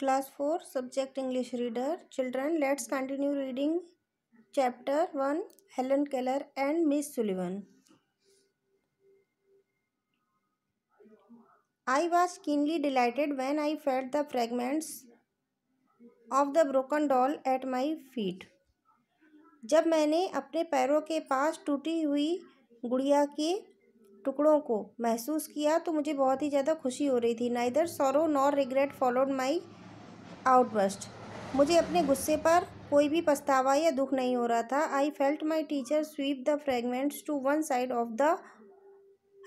Class 4 Subject English Reader. Children, let's continue reading Chapter 1 Helen Keller and Miss Sullivan. I was keenly delighted when I felt the fragments of the broken doll at my feet. जब मैंने अपने पैरों के पास टूटी हुई गुड़िया के टुकड़ों को महसूस किया तो मुझे बहुत ही ज़्यादा खुशी हो रही थी. Neither sorrow nor regret followed my outburst. मुझे अपने गुस्से पर कोई भी पछतावा या दुख नहीं हो रहा था. I felt my teacher sweep the fragments to one side of the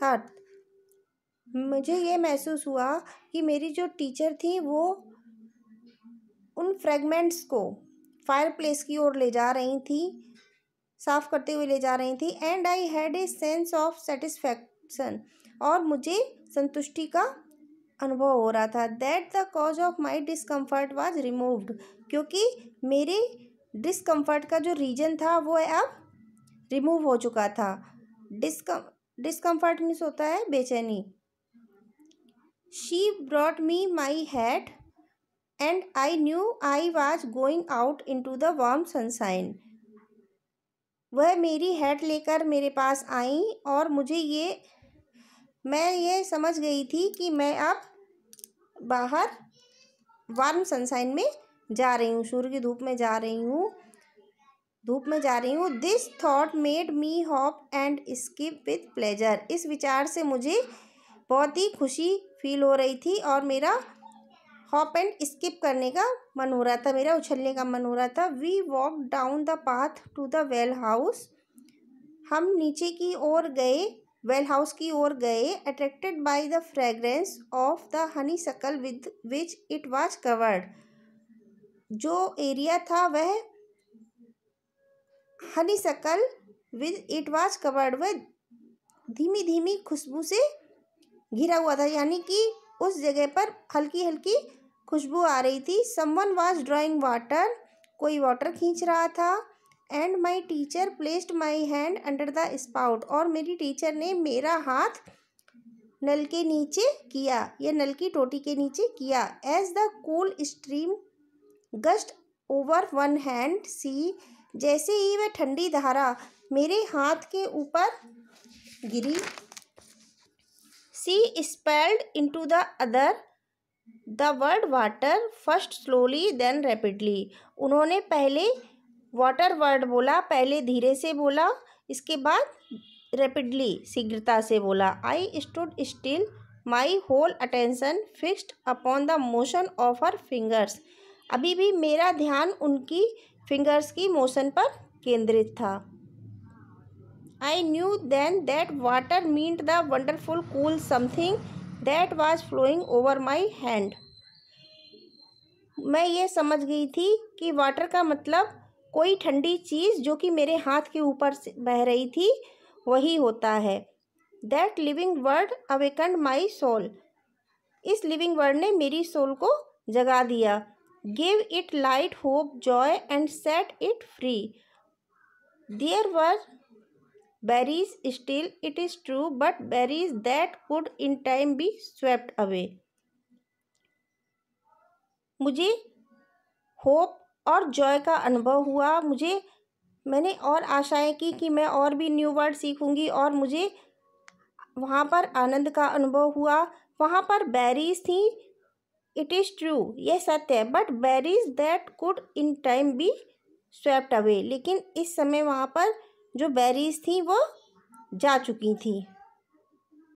hearth. मुझे ये महसूस हुआ कि मेरी जो टीचर थी वो उन फ्रैगमेंट्स को फायर प्लेस की ओर ले जा रही थी, साफ करते हुए ले जा रही थी. And I had a sense of satisfaction, और मुझे संतुष्टि का अनुभव हो रहा था. That the cause of my discomfort was removed, क्योंकि मेरे डिस्कम्फर्ट का जो रीजन था वो अब रिमूव हो चुका था. डिस्कम्फर्ट मीन्स होता है बेचैनी. She brought me my hat and I knew I was going out into the warm sunshine. वह मेरी हैट लेकर मेरे पास आई और मैं ये समझ गई थी कि मैं अब बाहर वार्म सनशाइन में जा रही हूँ, सूर्य की धूप में जा रही हूँ. This thought made me hop and skip with pleasure. इस विचार से मुझे बहुत ही खुशी फील हो रही थी और मेरा हॉप एंड स्किप करने का मन हो रहा था, मेरा उछलने का मन हो रहा था. We walk down the path to the well house. हम नीचे की ओर गए, वेल हाउस की ओर गए. Attracted by the fragrance of the honeysuckle with which it was covered. जो एरिया था वह honeysuckle with it was covered, वह धीमी धीमी खुशबू से घिरा हुआ था, यानी कि उस जगह पर हल्की हल्की खुशबू आ रही थी. Someone was drawing water. कोई वाटर खींच रहा था. And my teacher placed my hand under the spout. और मेरी टीचर ने मेरा हाथ नल के नीचे किया, या नल की टोटी के नीचे किया. As the cool stream gushed over one hand, she. जैसे ही वह ठंडी धारा मेरे हाथ के ऊपर गिरी, she spelled into the other the word water, first slowly then rapidly. उन्होंने पहले वाटर वर्ड बोला, पहले धीरे से बोला, इसके बाद रैपिडली शीघ्रता से बोला. I stood still, my whole attention fixed upon the motion of her fingers. अभी भी मेरा ध्यान उनकी फिंगर्स की मोशन पर केंद्रित था. I knew then that water meant the wonderful cool something that was flowing over my hand. मैं ये समझ गई थी कि वाटर का मतलब कोई ठंडी चीज़ जो कि मेरे हाथ के ऊपर से बह रही थी वही होता है. That living word awakened my soul. इस लिविंग वर्ड ने मेरी सोल को जगा दिया. Give it light, hope, joy and set it free. There were berries still, it is true, but berries that could in time be swept away. मुझे hope और Joy का अनुभव हुआ. मैंने और आशाएं की कि मैं और भी न्यू वर्ड सीखूंगी, और मुझे वहाँ पर आनंद का अनुभव हुआ. वहाँ पर बेरीज थी, इट इज़ ट्रू, यह सत्य है. But berries that could in time be swept away. लेकिन इस समय वहाँ पर जो बेरीज थी वो जा चुकी थी.